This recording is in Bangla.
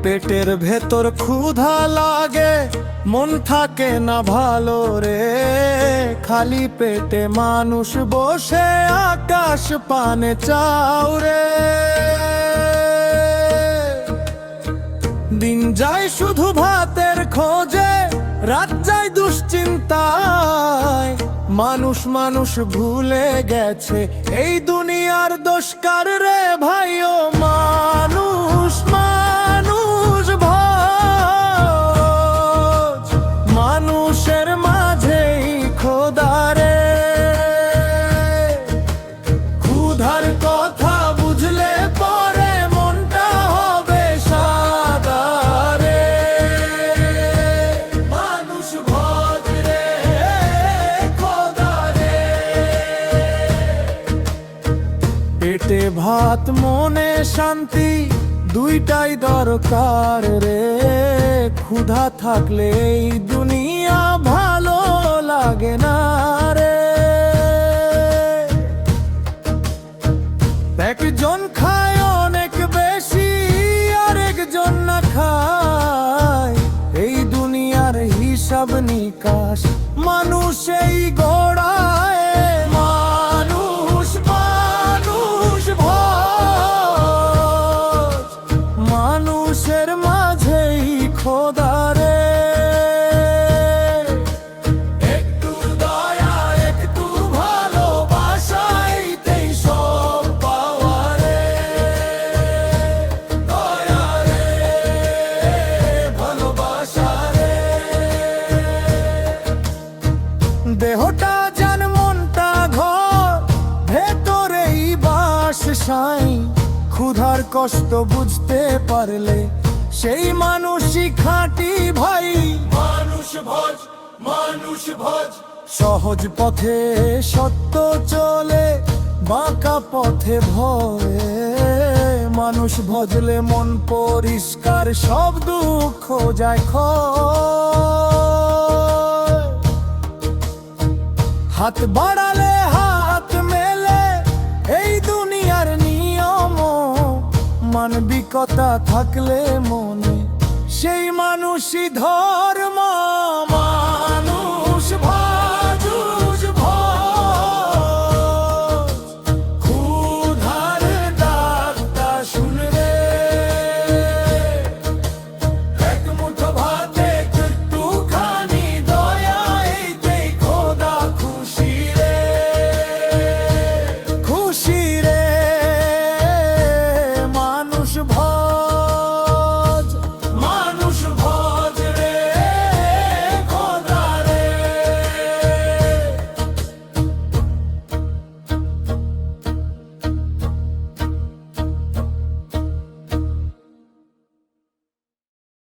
পেটের ভেতর ক্ষুধা লাগে, মন থাকে না ভালো রে। খালি পেটে মানুষ বসে আকাশ পানে চাও রে। দিন যায় শুধু ভাতের খোঁজে, রাত যায় দুশ্চিন্তায়। মানুষ মানুষ ভুলে গেছে, এই দুনিয়ার দোষ কার রে ভাই? ও মানুষ মানুষ ভজ, মানুষের মাঝেই খোদা রে। ক্ষুধার কথা বুঝলে পরে মনটা হবে সাদা রে। মানুষ ভজ রে খোদা রে। পেটে ভাত মনে শান্তি দুইটাই দরকার রে। ক্ষুধা থাকলে এই দুনিয়া ভালো লাগে না রে। একজন খায় অনেক বেশি, আর একজন না খায়। এই দুনিয়ার হিসাব নিকাশ মানুষেই গড়ায়। মানুষ মানুষ ভজ, মানুষের মাঝেই খোদা রে। একটু দয়া একটু ভালোবাসাইতেই সব পাওয়া রে। দয়া রে ভালোবাসা রে। দেহটা জান মনটা ঘর, ভেতরেই বাস সাই। ক্ষুধার কষ্ট বুঝতে পারলে সেই মানুষই খাঁটি ভাই। মানুষ ভজ মানুষ ভজ, সহজ পথে সত্য চলে, বাঁকা পথে ভয়ে। মানুষ ভজলে মন পরিষ্কার, সব দুঃখ যায় ক্ষয়। হাত বাড়ালে হাত মেলে, এই দুনিয়ার নিয়ম। মানবিকতা থাকলে মনে, সেই মানুষই ধর্ম।